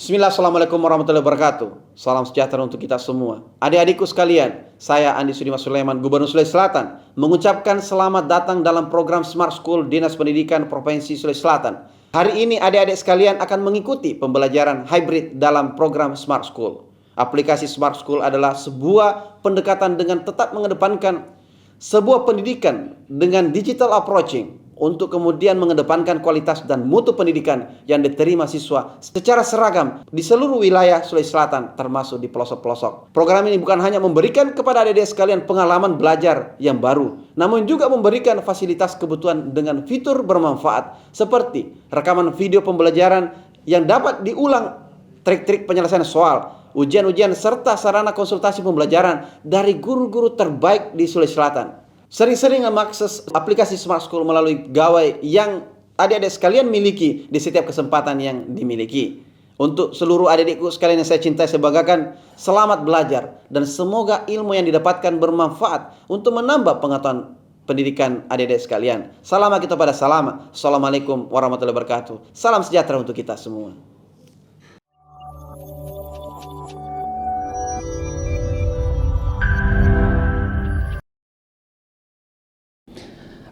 Bismillah, Assalamualaikum warahmatullahi wabarakatuh. Salam sejahtera untuk kita semua. Adik-adikku sekalian, saya Andi Sudimas Sulaiman, Gubernur Sulawesi Selatan, mengucapkan selamat datang dalam program Smart School Dinas Pendidikan Provinsi Sulawesi Selatan. Hari ini adik-adik sekalian akan mengikuti pembelajaran hybrid dalam program Smart School. Aplikasi Smart School adalah sebuah pendekatan dengan tetap mengedepankan sebuah pendidikan dengan digital approaching, untuk kemudian mengedepankan kualitas dan mutu pendidikan yang diterima siswa secara seragam di seluruh wilayah Sulawesi Selatan, termasuk di pelosok-pelosok. Program ini bukan hanya memberikan kepada adik-adik sekalian pengalaman belajar yang baru, namun juga memberikan fasilitas kebutuhan dengan fitur bermanfaat seperti rekaman video pembelajaran yang dapat diulang, trik-trik penyelesaian soal, ujian-ujian, serta sarana konsultasi pembelajaran dari guru-guru terbaik di Sulawesi Selatan. Sering-sering mengakses aplikasi Smart School melalui gawai yang adik-adik sekalian miliki di setiap kesempatan yang dimiliki. Untuk seluruh adik-adikku sekalian yang saya cintai, saya banggakan, selamat belajar dan semoga ilmu yang didapatkan bermanfaat untuk menambah pengetahuan pendidikan adik-adik sekalian. Salam kita pada salam. Assalamualaikum warahmatullahi wabarakatuh. Salam sejahtera untuk kita semua.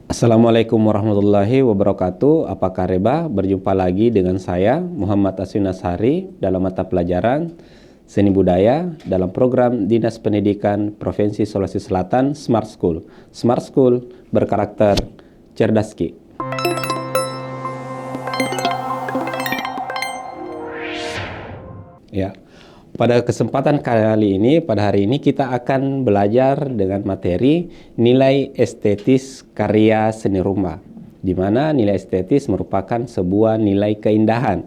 Assalamualaikum warahmatullahi wabarakatuh. Apa kabar? Berjumpa lagi dengan saya Muhammad Aswin Ashari dalam mata pelajaran Seni Budaya dalam program Dinas Pendidikan Provinsi Sulawesi Selatan Smart School. Smart School berkarakter cerdaski. Ya. Pada kesempatan kali ini, pada hari ini kita akan belajar dengan materi nilai estetis karya seni rupa, di mana nilai estetis merupakan sebuah nilai keindahan.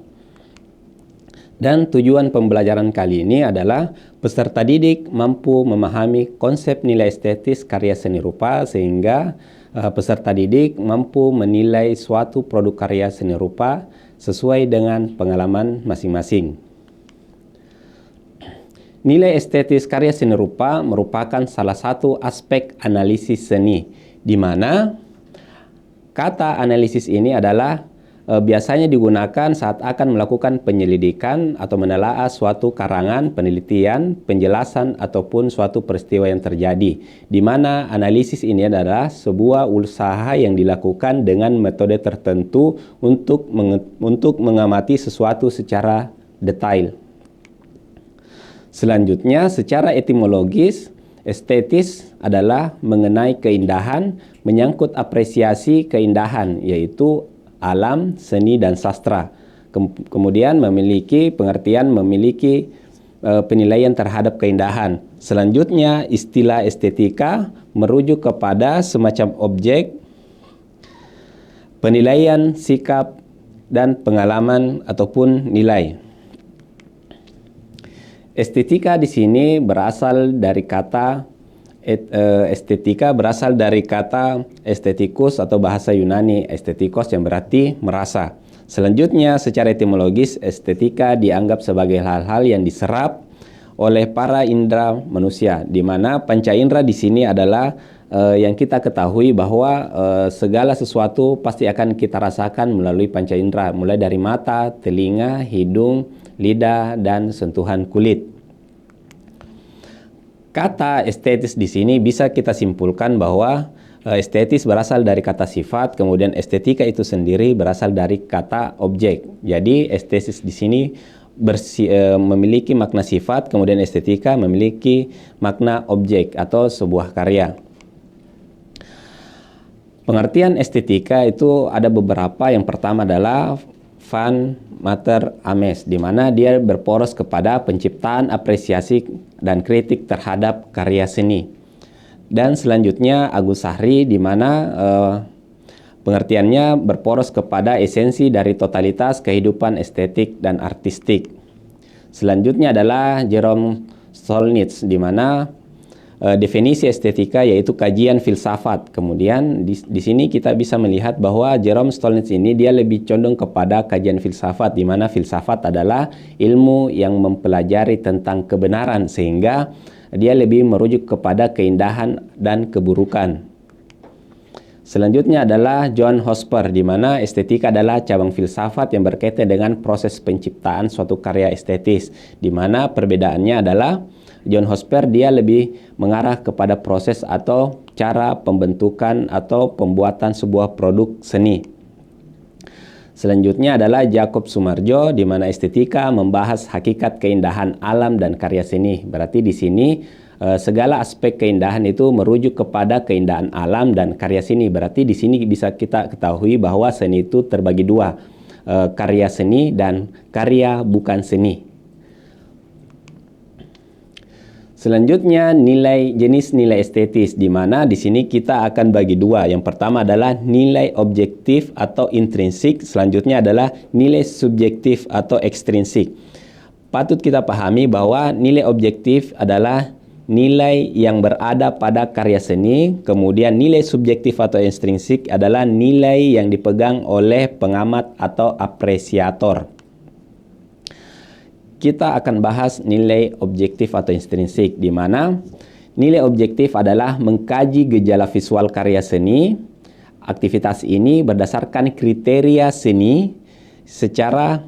Dan tujuan pembelajaran kali ini adalah peserta didik mampu memahami konsep nilai estetis karya seni rupa sehingga peserta didik mampu menilai suatu produk karya seni rupa sesuai dengan pengalaman masing-masing. Nilai estetis karya seni rupa merupakan salah satu aspek analisis seni, di mana kata analisis ini adalah biasanya digunakan saat akan melakukan penyelidikan atau menelaah suatu karangan, penelitian, penjelasan, ataupun suatu peristiwa yang terjadi, di mana analisis ini adalah sebuah usaha yang dilakukan dengan metode tertentu untuk mengamati sesuatu secara detail. Selanjutnya, secara etimologis, estetis adalah mengenai keindahan, menyangkut apresiasi keindahan, yaitu alam, seni, dan sastra. Kemudian memiliki pengertian, memiliki penilaian terhadap keindahan. Selanjutnya, istilah estetika merujuk kepada semacam objek, penilaian, sikap, dan pengalaman ataupun nilai. Estetika di sini berasal dari kata estetikus atau bahasa Yunani estetikos yang berarti merasa. Selanjutnya, secara etimologis estetika dianggap sebagai hal-hal yang diserap oleh para indera manusia, di mana panca indera di sini adalah yang kita ketahui bahwa segala sesuatu pasti akan kita rasakan melalui panca indera, mulai dari mata, telinga, hidung, lidah, dan sentuhan kulit. Kata estetis di sini bisa kita simpulkan bahwa estetis berasal dari kata sifat, kemudian estetika itu sendiri berasal dari kata objek. Jadi estetis di sini memiliki makna sifat, kemudian estetika memiliki makna objek atau sebuah karya. Pengertian estetika itu ada beberapa. Yang pertama adalah Van Mater Ames, di mana dia berporos kepada penciptaan, apresiasi, dan kritik terhadap karya seni. Dan selanjutnya Agus Sahri, di mana pengertiannya berporos kepada esensi dari totalitas kehidupan estetik dan artistik. Selanjutnya adalah Jerome Stolnitz, di mana definisi estetika yaitu kajian filsafat. Kemudian di sini kita bisa melihat bahwa Jerome Stolnitz ini dia lebih condong kepada kajian filsafat, di mana filsafat adalah ilmu yang mempelajari tentang kebenaran sehingga dia lebih merujuk kepada keindahan dan keburukan. Selanjutnya adalah John Hosper, di mana estetika adalah cabang filsafat yang berkaitan dengan proses penciptaan suatu karya estetis, di mana perbedaannya adalah John Hosper dia lebih mengarah kepada proses atau cara pembentukan atau pembuatan sebuah produk seni. Selanjutnya adalah Jacob Sumarjo, di mana estetika membahas hakikat keindahan alam dan karya seni. Berarti di sini segala aspek keindahan itu merujuk kepada keindahan alam dan karya seni. Berarti di sini bisa kita ketahui bahwa seni itu terbagi dua, karya seni dan karya bukan seni. Selanjutnya jenis nilai estetis, di mana di sini kita akan bagi dua. Yang pertama adalah nilai objektif atau intrinsik, selanjutnya adalah nilai subjektif atau ekstrinsik. Patut kita pahami bahwa nilai objektif adalah nilai yang berada pada karya seni, kemudian nilai subjektif atau ekstrinsik adalah nilai yang dipegang oleh pengamat atau apresiator. Kita akan bahas nilai objektif atau intrinsik, di mana nilai objektif adalah mengkaji gejala visual karya seni. Aktivitas ini berdasarkan kriteria seni secara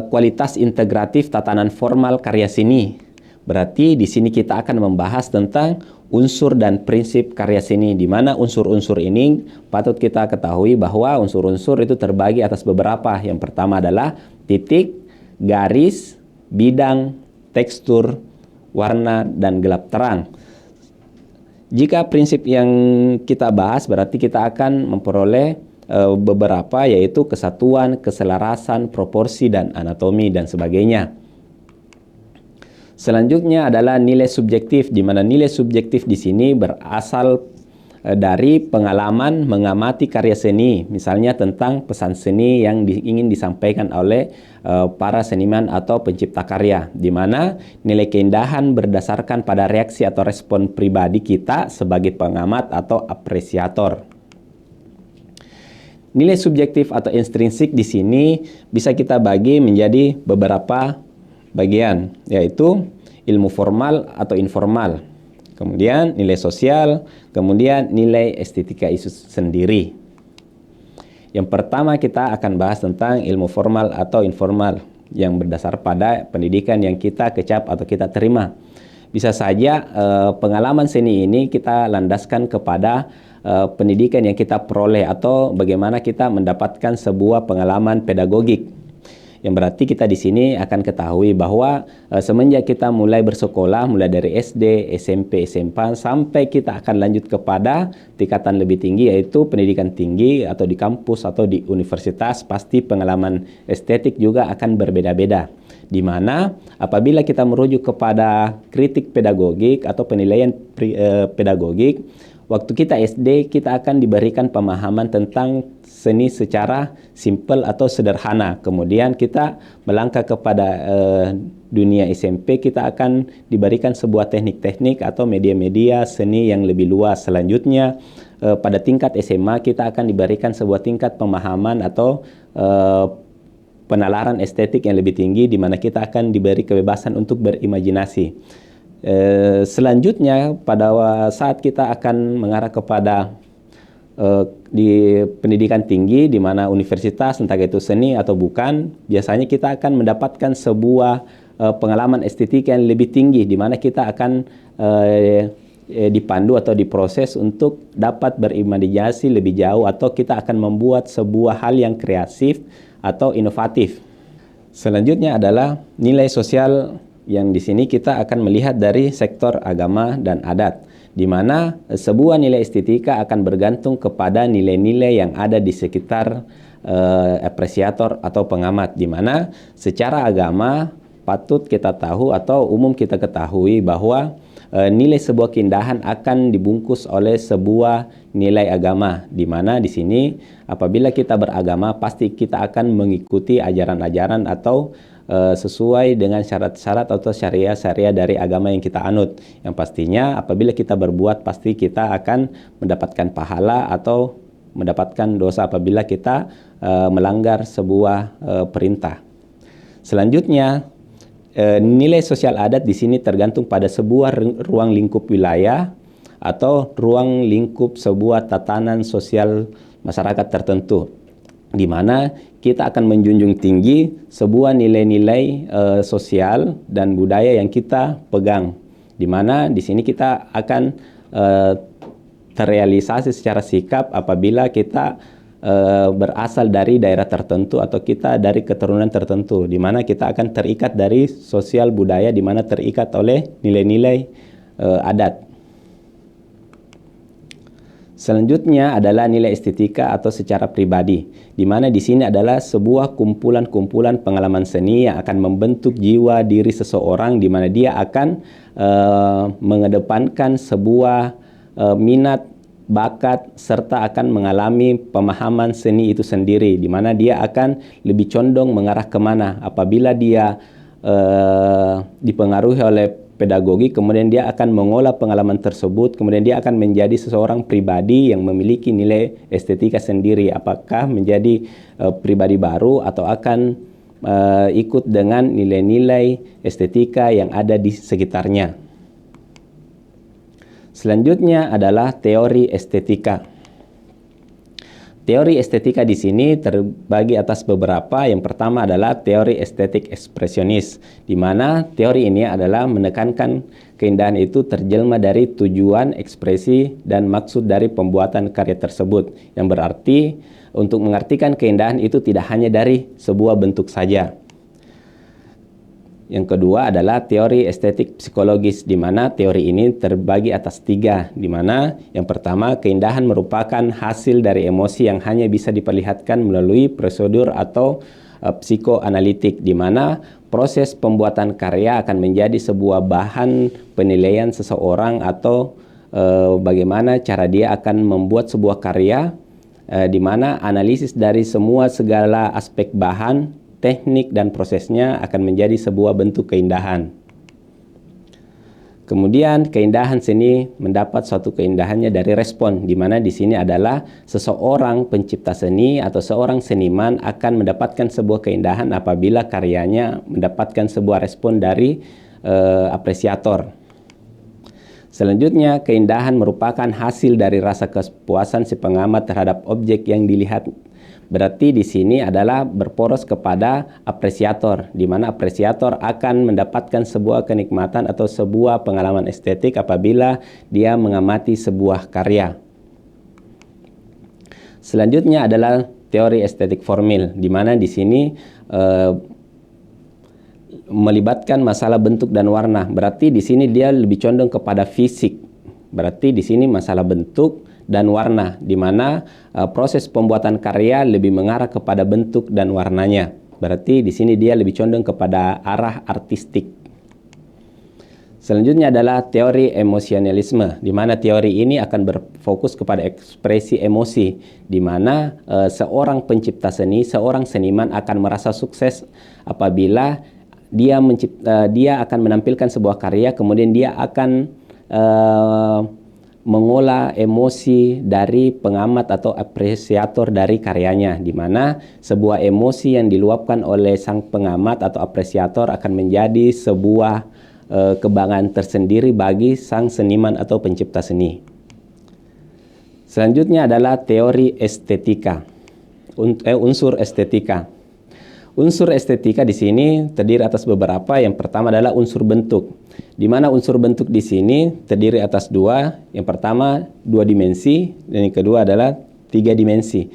kualitas integratif tatanan formal karya seni. Berarti di sini kita akan membahas tentang unsur dan prinsip karya seni, di mana unsur-unsur ini patut kita ketahui bahwa unsur-unsur itu terbagi atas beberapa. Yang pertama adalah titik, garis, bidang, tekstur, warna, dan gelap terang. Jika prinsip yang kita bahas, berarti kita akan memperoleh beberapa, yaitu kesatuan, keselarasan, proporsi, dan anatomi, dan sebagainya. Selanjutnya adalah nilai subjektif, di mana nilai subjektif di sini berasal dari pengalaman mengamati karya seni, misalnya tentang pesan seni yang ingin disampaikan oleh para seniman atau pencipta karya, di mana nilai keindahan berdasarkan pada reaksi atau respon pribadi kita sebagai pengamat atau apresiator. Nilai subjektif atau intrinsik di sini bisa kita bagi menjadi beberapa bagian, yaitu ilmu formal atau informal, kemudian nilai sosial, kemudian nilai estetika itu sendiri. Yang pertama kita akan bahas tentang ilmu formal atau informal yang berdasar pada pendidikan yang kita kecap atau kita terima. Bisa saja pengalaman seni ini kita landaskan kepada pendidikan yang kita peroleh atau bagaimana kita mendapatkan sebuah pengalaman pedagogik. Yang berarti kita di sini akan ketahui bahwa semenjak kita mulai bersekolah, mulai dari SD, SMP, SMA, sampai kita akan lanjut kepada tingkatan lebih tinggi, yaitu pendidikan tinggi atau di kampus atau di universitas, pasti pengalaman estetik juga akan berbeda-beda. Di mana apabila kita merujuk kepada kritik pedagogik atau penilaian pedagogik, waktu kita SD, kita akan diberikan pemahaman tentang seni secara simpel atau sederhana. Kemudian kita melangkah kepada dunia SMP, kita akan diberikan sebuah teknik-teknik atau media-media seni yang lebih luas. Selanjutnya, pada tingkat SMA, kita akan diberikan sebuah tingkat pemahaman atau penalaran estetik yang lebih tinggi, di mana kita akan diberi kebebasan untuk berimajinasi. Selanjutnya pada saat kita akan mengarah kepada di pendidikan tinggi, di mana universitas, entah itu seni atau bukan, biasanya kita akan mendapatkan sebuah pengalaman estetik yang lebih tinggi, di mana kita akan dipandu atau diproses untuk dapat berimajinasi lebih jauh, atau kita akan membuat sebuah hal yang kreatif atau inovatif. Selanjutnya adalah nilai sosial, yang di sini kita akan melihat dari sektor agama dan adat, di mana sebuah nilai estetika akan bergantung kepada nilai-nilai yang ada di sekitar apresiator atau pengamat, di mana secara agama patut kita tahu atau umum kita ketahui bahwa nilai sebuah keindahan akan dibungkus oleh sebuah nilai agama, di mana di sini apabila kita beragama pasti kita akan mengikuti ajaran-ajaran atau sesuai dengan syarat-syarat atau syariah-syariah dari agama yang kita anut. Yang pastinya apabila kita berbuat, pasti kita akan mendapatkan pahala atau mendapatkan dosa apabila kita melanggar sebuah perintah. Selanjutnya, nilai sosial adat di sini tergantung pada sebuah ruang lingkup wilayah atau ruang lingkup sebuah tatanan sosial masyarakat tertentu, di mana kita akan menjunjung tinggi sebuah nilai-nilai sosial dan budaya yang kita pegang, di mana di sini kita akan terrealisasi secara sikap apabila kita berasal dari daerah tertentu atau kita dari keturunan tertentu, di mana kita akan terikat dari sosial budaya, di mana terikat oleh nilai-nilai adat. Selanjutnya adalah nilai estetika atau secara pribadi, di mana di sini adalah sebuah kumpulan-kumpulan pengalaman seni yang akan membentuk jiwa diri seseorang, di mana dia akan mengedepankan sebuah minat, bakat, serta akan mengalami pemahaman seni itu sendiri, di mana dia akan lebih condong mengarah kemana apabila dia dipengaruhi oleh pedagogi, kemudian dia akan mengolah pengalaman tersebut, kemudian dia akan menjadi seseorang pribadi yang memiliki nilai estetika sendiri, apakah menjadi pribadi baru atau akan ikut dengan nilai-nilai estetika yang ada di sekitarnya. Selanjutnya adalah teori estetika. Teori estetika di sini terbagi atas beberapa. Yang pertama adalah teori estetik ekspresionis, di mana teori ini adalah menekankan keindahan itu terjelma dari tujuan, ekspresi, dan maksud dari pembuatan karya tersebut. Yang berarti untuk mengartikan keindahan itu tidak hanya dari sebuah bentuk saja. Yang kedua adalah teori estetik psikologis, di mana teori ini terbagi atas 3, di mana yang pertama, keindahan merupakan hasil dari emosi yang hanya bisa diperlihatkan melalui prosedur atau psikoanalitik, di mana proses pembuatan karya akan menjadi sebuah bahan penilaian seseorang atau bagaimana cara dia akan membuat sebuah karya, di mana analisis dari segala aspek bahan, teknik, dan prosesnya akan menjadi sebuah bentuk keindahan. Kemudian keindahan seni mendapat suatu keindahannya dari respon, di mana di sini adalah seseorang pencipta seni atau seorang seniman akan mendapatkan sebuah keindahan apabila karyanya mendapatkan sebuah respon dari apresiator. Selanjutnya, keindahan merupakan hasil dari rasa kepuasan si pengamat terhadap objek yang dilihat. Berarti di sini adalah berporos kepada apresiator, di mana apresiator akan mendapatkan sebuah kenikmatan atau sebuah pengalaman estetik apabila dia mengamati sebuah karya. Selanjutnya adalah teori estetik formil, di mana di sini melibatkan masalah bentuk dan warna. Berarti di sini dia lebih condong kepada fisik. Berarti di sini masalah bentuk dan warna, di mana proses pembuatan karya lebih mengarah kepada bentuk dan warnanya. Berarti di sini dia lebih condong kepada arah artistik. Selanjutnya adalah teori emosionalisme, di mana teori ini akan berfokus kepada ekspresi emosi, di mana seorang pencipta seni, seorang seniman akan merasa sukses apabila dia akan menampilkan sebuah karya, kemudian dia akan mengolah emosi dari pengamat atau apresiator dari karyanya, di mana sebuah emosi yang diluapkan oleh sang pengamat atau apresiator akan menjadi sebuah kebanggaan tersendiri bagi sang seniman atau pencipta seni. Selanjutnya adalah teori estetika, unsur estetika. Unsur estetika di sini terdiri atas beberapa. Yang pertama adalah unsur bentuk, di mana unsur bentuk di sini terdiri atas 2. Yang pertama 2 dimensi dan yang kedua adalah 3 dimensi.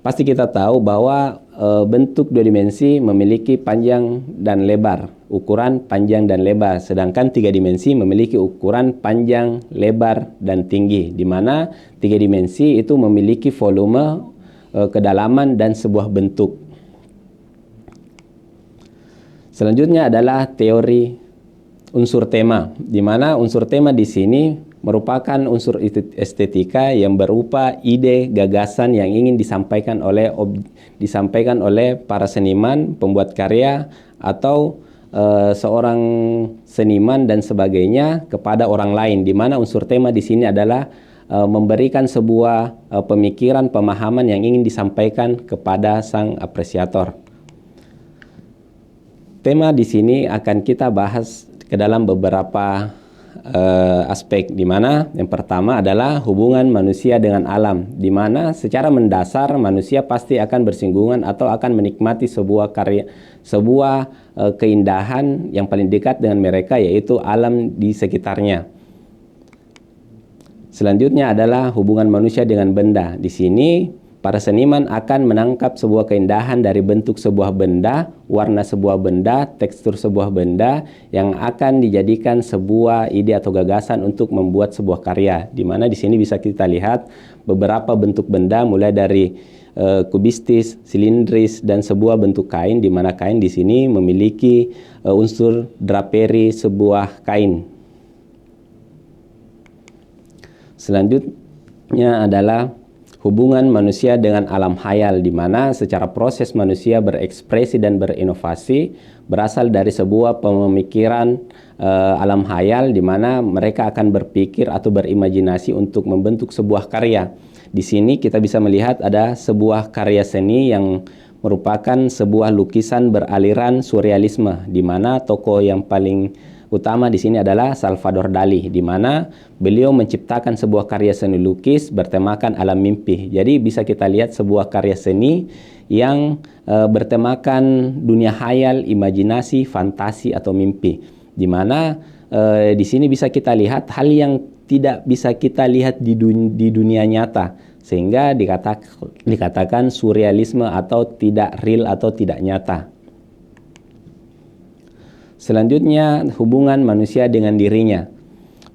Pasti kita tahu bahwa bentuk 2 dimensi memiliki panjang dan lebar, ukuran panjang dan lebar, sedangkan 3 dimensi memiliki ukuran panjang, lebar, dan tinggi, di mana 3 dimensi itu memiliki volume, kedalaman, dan sebuah bentuk. Selanjutnya adalah teori unsur tema, di mana unsur tema di sini merupakan unsur estetika yang berupa ide, gagasan yang ingin disampaikan oleh para seniman, pembuat karya, atau seorang seniman dan sebagainya kepada orang lain, di mana unsur tema di sini adalah memberikan sebuah pemikiran, pemahaman yang ingin disampaikan kepada sang apresiator. Tema di sini akan kita bahas ke dalam beberapa aspek, di mana yang pertama adalah hubungan manusia dengan alam, di mana secara mendasar manusia pasti akan bersinggungan atau akan menikmati sebuah keindahan yang paling dekat dengan mereka, yaitu alam di sekitarnya. Selanjutnya adalah hubungan manusia dengan benda. Di sini para seniman akan menangkap sebuah keindahan dari bentuk sebuah benda, warna sebuah benda, tekstur sebuah benda yang akan dijadikan sebuah ide atau gagasan untuk membuat sebuah karya. Di mana di sini bisa kita lihat beberapa bentuk benda, mulai dari kubistis, silindris, dan sebuah bentuk kain, di mana kain di sini memiliki unsur draperi sebuah kain. Selanjutnya adalah hubungan manusia dengan alam khayal, di mana secara proses manusia berekspresi dan berinovasi berasal dari sebuah pemikiran alam khayal, di mana mereka akan berpikir atau berimajinasi untuk membentuk sebuah karya. Di sini kita bisa melihat ada sebuah karya seni yang merupakan sebuah lukisan beraliran surrealisme, di mana tokoh yang paling utama di sini adalah Salvador Dali, di mana beliau menciptakan sebuah karya seni lukis bertemakan alam mimpi. Jadi bisa kita lihat sebuah karya seni yang bertemakan dunia khayal, imajinasi, fantasi atau mimpi. Di mana di sini bisa kita lihat hal yang tidak bisa kita lihat di dunia nyata, sehingga dikatakan surrealisme atau tidak real atau tidak nyata. Selanjutnya, hubungan manusia dengan dirinya.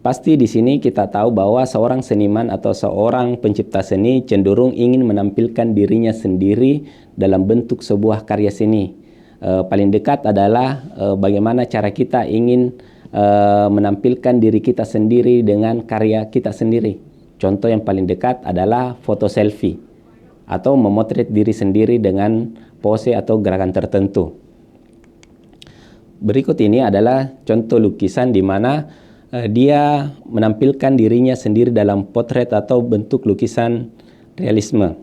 Pasti di sini kita tahu bahwa seorang seniman atau seorang pencipta seni cenderung ingin menampilkan dirinya sendiri dalam bentuk sebuah karya seni. Paling dekat adalah bagaimana cara kita ingin menampilkan diri kita sendiri dengan karya kita sendiri. Contoh yang paling dekat adalah foto selfie atau memotret diri sendiri dengan pose atau gerakan tertentu. Berikut ini adalah contoh lukisan di mana dia menampilkan dirinya sendiri dalam potret atau bentuk lukisan realisme.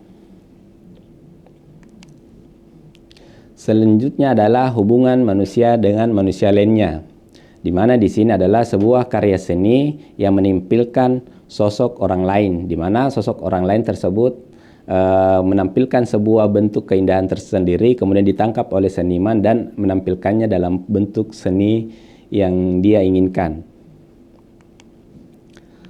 Selanjutnya adalah hubungan manusia dengan manusia lainnya, di mana di sini adalah sebuah karya seni yang menampilkan sosok orang lain, di mana sosok orang lain tersebut menampilkan sebuah bentuk keindahan tersendiri, kemudian ditangkap oleh seniman dan menampilkannya dalam bentuk seni yang dia inginkan.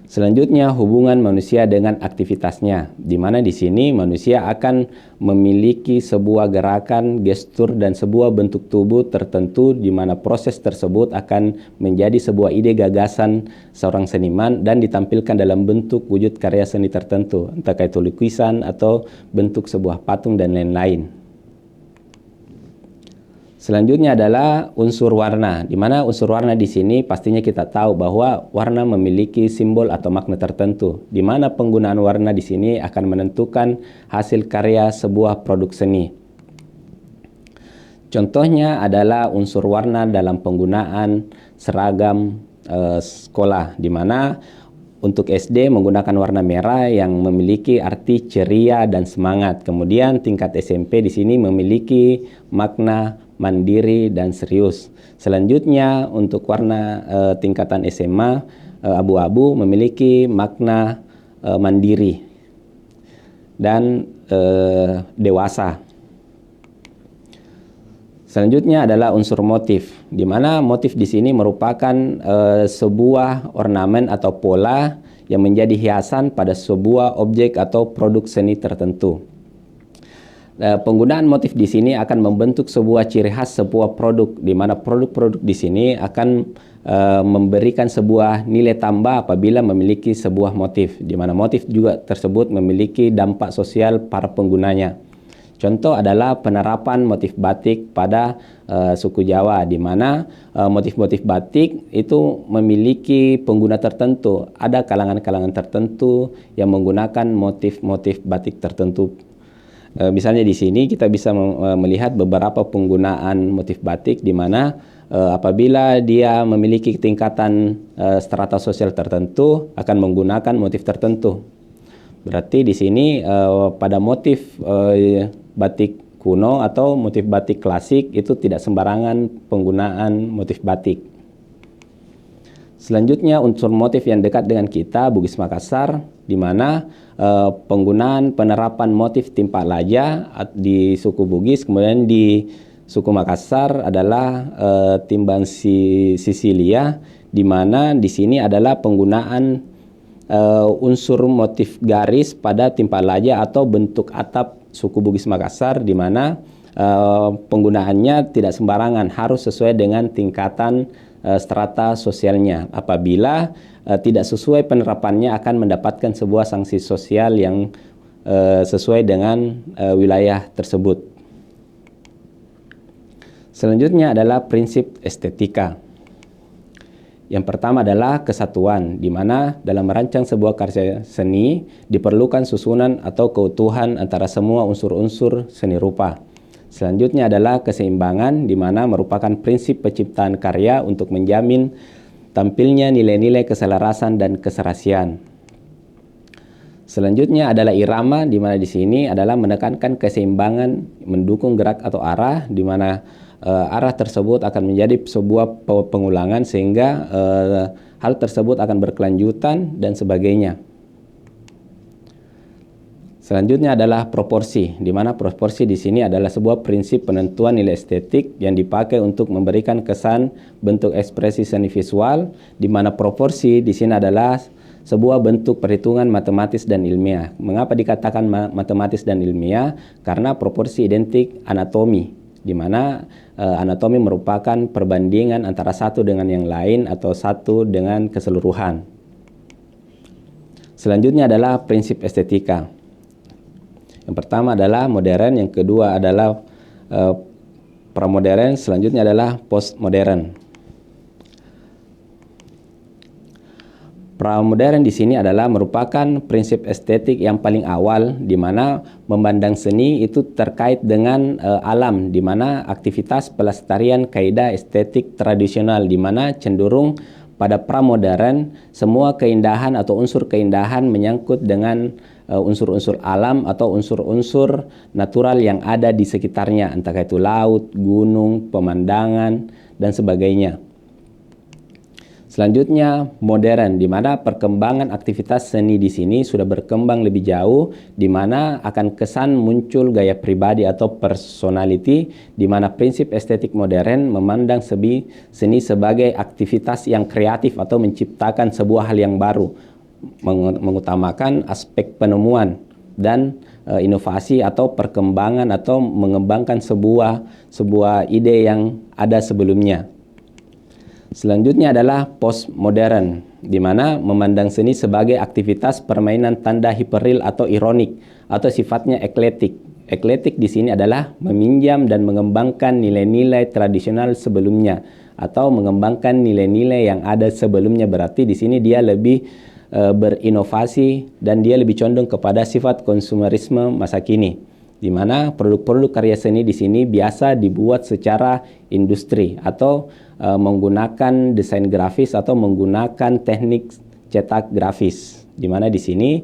Selanjutnya, hubungan manusia dengan aktivitasnya, di mana di sini manusia akan memiliki sebuah gerakan, gestur, dan sebuah bentuk tubuh tertentu, di mana proses tersebut akan menjadi sebuah ide gagasan seorang seniman dan ditampilkan dalam bentuk wujud karya seni tertentu, entah itu lukisan atau bentuk sebuah patung dan lain-lain. Selanjutnya adalah unsur warna, di mana unsur warna di sini pastinya kita tahu bahwa warna memiliki simbol atau makna tertentu, di mana penggunaan warna di sini akan menentukan hasil karya sebuah produk seni. Contohnya adalah unsur warna dalam penggunaan seragam sekolah, di mana untuk SD menggunakan warna merah yang memiliki arti ceria dan semangat. Kemudian tingkat SMP di sini memiliki makna mandiri dan serius. Selanjutnya untuk warna tingkatan SMA abu-abu memiliki makna mandiri dan dewasa. Selanjutnya adalah unsur motif, di mana motif di sini merupakan sebuah ornamen atau pola yang menjadi hiasan pada sebuah objek atau produk seni tertentu. Penggunaan motif di sini akan membentuk sebuah ciri khas sebuah produk, di mana produk-produk di sini akan memberikan sebuah nilai tambah apabila memiliki sebuah motif, di mana motif juga tersebut memiliki dampak sosial para penggunanya. Contoh adalah penerapan motif batik pada suku Jawa, di mana motif-motif batik itu memiliki pengguna tertentu. Ada kalangan-kalangan tertentu yang menggunakan motif-motif batik tertentu. Misalnya di sini kita bisa melihat beberapa penggunaan motif batik, di mana apabila dia memiliki tingkatan strata sosial tertentu akan menggunakan motif tertentu. Berarti di sini pada motif batik kuno atau motif batik klasik itu tidak sembarangan penggunaan motif batik. Selanjutnya unsur motif yang dekat dengan kita, Bugis Makassar, di mana penggunaan penerapan motif timpa laja di suku Bugis, kemudian di suku Makassar adalah timbang Sisilia, di mana di sini adalah penggunaan unsur motif garis pada timpa laja atau bentuk atap suku Bugis Makassar, di mana penggunaannya tidak sembarangan, harus sesuai dengan tingkatan strata sosialnya. Apabila tidak sesuai penerapannya akan mendapatkan sebuah sanksi sosial yang sesuai dengan wilayah tersebut. Selanjutnya adalah prinsip estetika. Yang pertama adalah kesatuan, di mana dalam merancang sebuah karya seni diperlukan susunan atau keutuhan antara semua unsur-unsur seni rupa. Selanjutnya adalah keseimbangan, di mana merupakan prinsip penciptaan karya untuk menjamin tampilnya nilai-nilai keselarasan dan keserasian. Selanjutnya adalah irama, di mana di sini adalah menekankan keseimbangan, mendukung gerak atau arah, di mana arah tersebut akan menjadi sebuah pengulangan sehingga hal tersebut akan berkelanjutan dan sebagainya. Selanjutnya adalah proporsi, di mana proporsi di sini adalah sebuah prinsip penentuan nilai estetik yang dipakai untuk memberikan kesan bentuk ekspresi seni visual, di mana proporsi di sini adalah sebuah bentuk perhitungan matematis dan ilmiah. Mengapa dikatakan matematis dan ilmiah? Karena proporsi identik anatomi, di mana anatomi merupakan perbandingan antara satu dengan yang lain atau satu dengan keseluruhan. Selanjutnya adalah prinsip estetika. Yang pertama adalah modern, yang kedua adalah pramodern, selanjutnya adalah postmodern. Pramodern di sini adalah merupakan prinsip estetik yang paling awal, di mana memandang seni itu terkait dengan alam, di mana aktivitas pelestarian kaidah estetik tradisional, di mana cenderung pada pramodern semua keindahan atau unsur keindahan menyangkut dengan unsur-unsur alam atau unsur-unsur natural yang ada di sekitarnya, entah itu laut, gunung, pemandangan, dan sebagainya. Selanjutnya modern, di mana perkembangan aktivitas seni di sini sudah berkembang lebih jauh, di mana akan kesan muncul gaya pribadi atau personality, di mana prinsip estetik modern memandang seni sebagai aktivitas yang kreatif atau menciptakan sebuah hal yang baru, mengutamakan aspek penemuan dan inovasi atau perkembangan atau mengembangkan sebuah ide yang ada sebelumnya. Selanjutnya adalah postmodern, di mana memandang seni sebagai aktivitas permainan tanda hiperreal atau ironik atau sifatnya eklektik. Eklektik di sini adalah meminjam dan mengembangkan nilai-nilai tradisional sebelumnya atau mengembangkan nilai-nilai yang ada sebelumnya. Berarti di sini dia lebih berinovasi dan dia lebih condong kepada sifat konsumerisme masa kini, di mana produk-produk karya seni di sini biasa dibuat secara industri atau menggunakan desain grafis atau menggunakan teknik cetak grafis, di mana di sini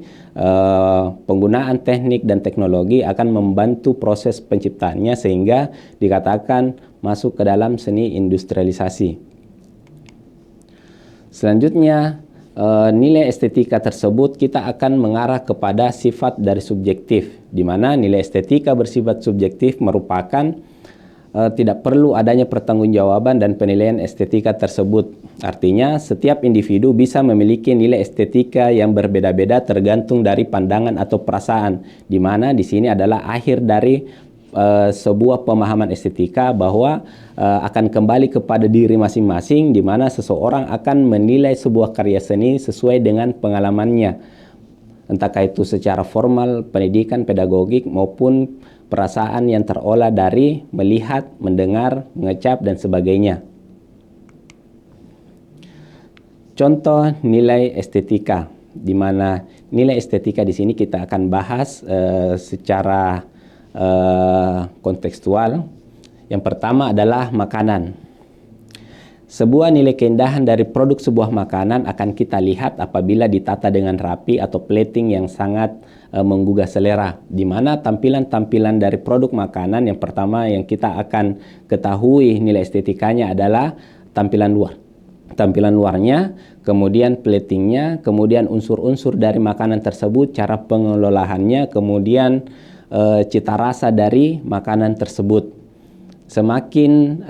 penggunaan teknik dan teknologi akan membantu proses penciptaannya sehingga dikatakan masuk ke dalam seni industrialisasi. Selanjutnya, nilai estetika tersebut kita akan mengarah kepada sifat dari subjektif, di mana nilai estetika bersifat subjektif merupakan tidak perlu adanya pertanggungjawaban dan penilaian estetika tersebut. Artinya setiap individu bisa memiliki nilai estetika yang berbeda-beda tergantung dari pandangan atau perasaan, di mana di sini adalah akhir dari sebuah pemahaman estetika bahwa akan kembali kepada diri masing-masing, di mana seseorang akan menilai sebuah karya seni sesuai dengan pengalamannya, entahkah itu secara formal, pendidikan, pedagogik, maupun perasaan yang terolah dari melihat, mendengar, mengecap, dan sebagainya. Contoh nilai estetika, di mana nilai estetika di sini kita akan bahas secara kontekstual. Yang pertama adalah makanan. Sebuah nilai keindahan dari produk sebuah makanan akan kita lihat apabila ditata dengan rapi atau plating yang sangat menggugah selera, di mana tampilan-tampilan dari produk makanan yang pertama yang kita akan ketahui nilai estetikanya adalah tampilan luar. tampilan luarnya, kemudian platingnya, kemudian unsur-unsur dari makanan tersebut, cara pengelolaannya, kemudian cita rasa dari makanan tersebut. Semakin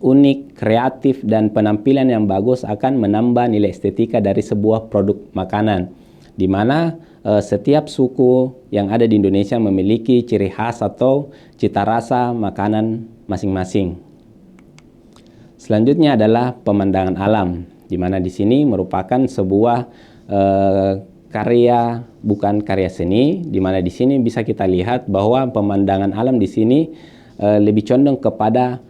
unik, kreatif, dan penampilan yang bagus akan menambah nilai estetika dari sebuah produk makanan, di mana setiap suku yang ada di Indonesia memiliki ciri khas atau cita rasa makanan masing-masing. Selanjutnya adalah pemandangan alam, di mana di sini merupakan sebuah karya, bukan karya seni, di mana di sini bisa kita lihat bahwa pemandangan alam di sini lebih condong kepada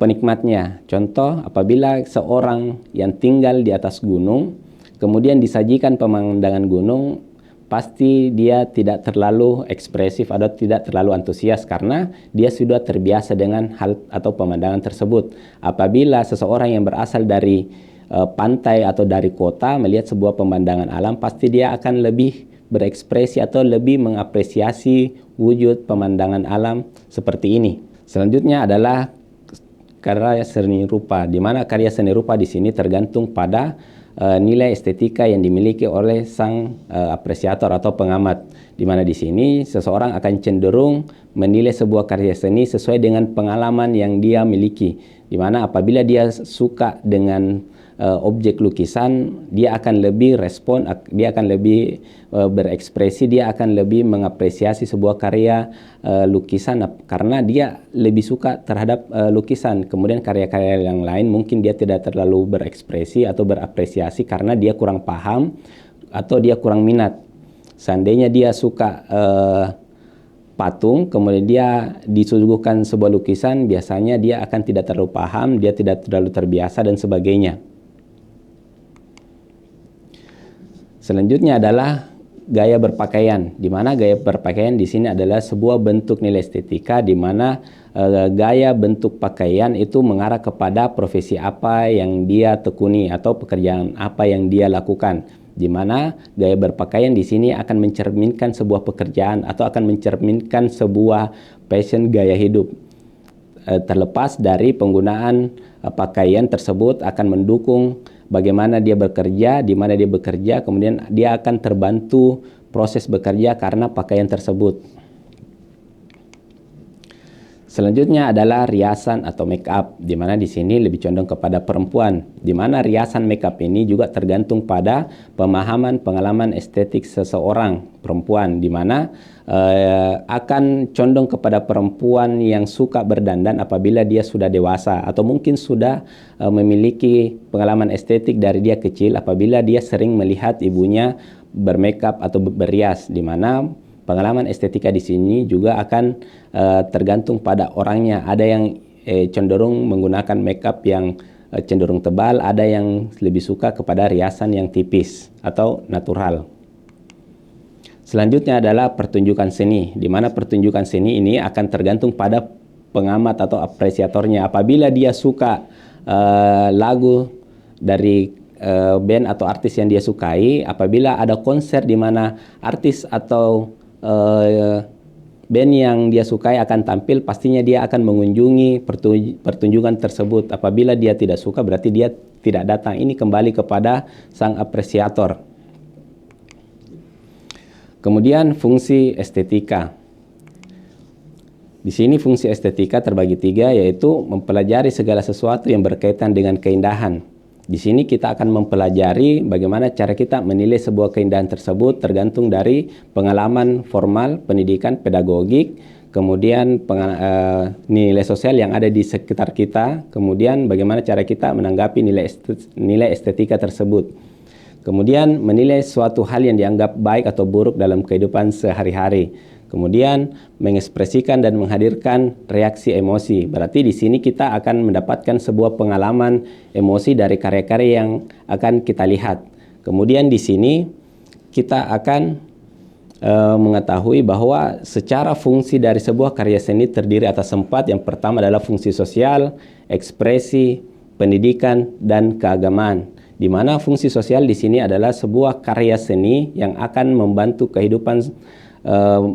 penikmatnya. Contoh, apabila seorang yang tinggal di atas gunung, kemudian disajikan pemandangan gunung, pasti dia tidak terlalu ekspresif atau tidak terlalu antusias karena dia sudah terbiasa dengan hal atau pemandangan tersebut. Apabila seseorang yang berasal dari pantai atau dari kota melihat sebuah pemandangan alam, pasti dia akan lebih berekspresi atau lebih mengapresiasi wujud pemandangan alam seperti ini. Selanjutnya adalah karya seni rupa, di mana karya seni rupa di sini tergantung pada nilai estetika yang dimiliki oleh sang apresiator atau pengamat, di mana di sini seseorang akan cenderung menilai sebuah karya seni sesuai dengan pengalaman yang dia miliki, di mana apabila dia suka dengan objek lukisan, dia akan lebih respon, dia akan lebih berekspresi, dia akan lebih mengapresiasi sebuah karya lukisan karena dia lebih suka terhadap lukisan. Kemudian karya-karya yang lain mungkin dia tidak terlalu berekspresi atau berapresiasi karena dia kurang paham atau dia kurang minat. Seandainya dia suka patung, kemudian dia disuguhkan sebuah lukisan, biasanya dia akan tidak terlalu paham, dia tidak terlalu terbiasa dan sebagainya. Selanjutnya adalah gaya berpakaian, di mana gaya berpakaian di sini adalah sebuah bentuk nilai estetika, di mana gaya bentuk pakaian itu mengarah kepada profesi apa yang dia tekuni atau pekerjaan apa yang dia lakukan, di mana gaya berpakaian di sini akan mencerminkan sebuah pekerjaan atau akan mencerminkan sebuah passion, gaya hidup. Terlepas dari penggunaan pakaian tersebut akan mendukung bagaimana dia bekerja, di mana dia bekerja, kemudian dia akan terbantu proses bekerja karena pakaian tersebut. Selanjutnya adalah riasan atau make up, di mana di sini lebih condong kepada perempuan, di mana riasan make up ini juga tergantung pada pemahaman pengalaman estetik seseorang perempuan, di mana akan condong kepada perempuan yang suka berdandan apabila dia sudah dewasa atau mungkin sudah memiliki pengalaman estetik dari dia kecil apabila dia sering melihat ibunya bermakeup atau berrias, di mana pengalaman estetika di sini juga akan tergantung pada orangnya. Ada yang cenderung menggunakan makeup yang cenderung tebal, ada yang lebih suka kepada riasan yang tipis atau natural. Selanjutnya adalah pertunjukan seni, di mana pertunjukan seni ini akan tergantung pada pengamat atau apresiatornya. Apabila dia suka lagu dari band atau artis yang dia sukai, apabila ada konser di mana artis atau band yang dia sukai akan tampil, pastinya dia akan mengunjungi pertunjukan tersebut. Apabila dia tidak suka, berarti dia tidak datang. Ini kembali kepada sang apresiator. Kemudian fungsi estetika. Di sini fungsi estetika terbagi 3, yaitu mempelajari segala sesuatu yang berkaitan dengan keindahan. Di sini kita akan mempelajari bagaimana cara kita menilai sebuah keindahan tersebut tergantung dari pengalaman formal, pendidikan, pedagogik, kemudian nilai sosial yang ada di sekitar kita, kemudian bagaimana cara kita menanggapi nilai estetika tersebut. Kemudian menilai suatu hal yang dianggap baik atau buruk dalam kehidupan sehari-hari. Kemudian mengekspresikan dan menghadirkan reaksi emosi. Berarti di sini kita akan mendapatkan sebuah pengalaman emosi dari karya-karya yang akan kita lihat. Kemudian di sini kita akan mengetahui bahwa secara fungsi dari sebuah karya seni terdiri atas 4. Yang pertama adalah fungsi sosial, ekspresi, pendidikan, dan keagamaan. Di mana fungsi sosial di sini adalah sebuah karya seni yang akan membantu kehidupan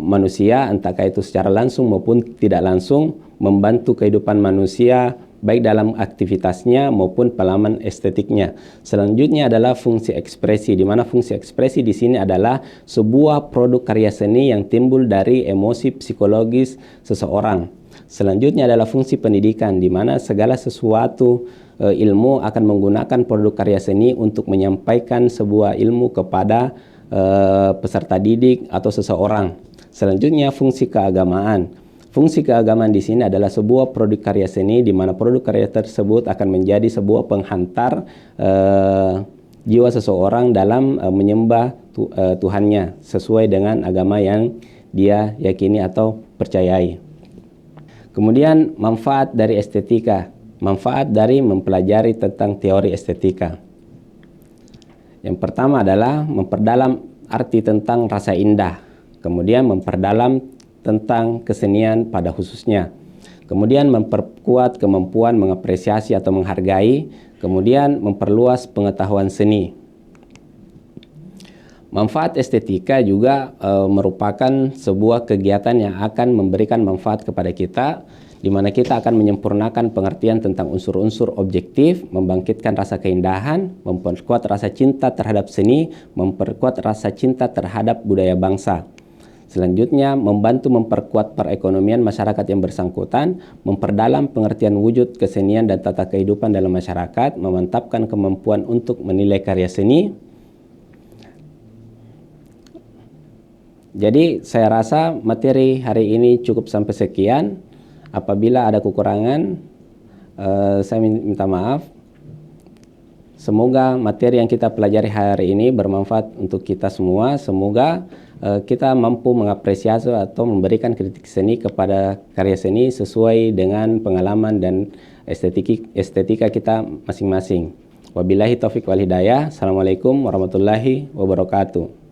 manusia, entahkah itu secara langsung maupun tidak langsung, membantu kehidupan manusia baik dalam aktivitasnya maupun pengalaman estetiknya. Selanjutnya adalah fungsi ekspresi, di mana fungsi ekspresi di sini adalah sebuah produk karya seni yang timbul dari emosi psikologis seseorang. Selanjutnya adalah fungsi pendidikan, di mana segala sesuatu ilmu akan menggunakan produk karya seni untuk menyampaikan sebuah ilmu kepada peserta didik atau seseorang. Selanjutnya fungsi keagamaan. Fungsi keagamaan di sini adalah sebuah produk karya seni di mana produk karya tersebut akan menjadi sebuah penghantar jiwa seseorang dalam menyembah Tuhannya sesuai dengan agama yang dia yakini atau percayai. Kemudian manfaat dari estetika, manfaat dari mempelajari tentang teori estetika. Yang pertama adalah memperdalam arti tentang rasa indah, kemudian memperdalam tentang kesenian pada khususnya, kemudian memperkuat kemampuan mengapresiasi atau menghargai, kemudian memperluas pengetahuan seni. Manfaat estetika juga merupakan sebuah kegiatan yang akan memberikan manfaat kepada kita, di mana kita akan menyempurnakan pengertian tentang unsur-unsur objektif, membangkitkan rasa keindahan, memperkuat rasa cinta terhadap seni, memperkuat rasa cinta terhadap budaya bangsa. Selanjutnya, membantu memperkuat perekonomian masyarakat yang bersangkutan, memperdalam pengertian wujud kesenian dan tata kehidupan dalam masyarakat, memantapkan kemampuan untuk menilai karya seni. Jadi, saya rasa materi hari ini cukup sampai sekian. Apabila ada kekurangan, saya minta maaf. Semoga materi yang kita pelajari hari ini bermanfaat untuk kita semua. Semoga kita mampu mengapresiasi atau memberikan kritik seni kepada karya seni sesuai dengan pengalaman dan estetika kita masing-masing. Wabillahi taufiq wal hidayah. Assalamualaikum warahmatullahi wabarakatuh.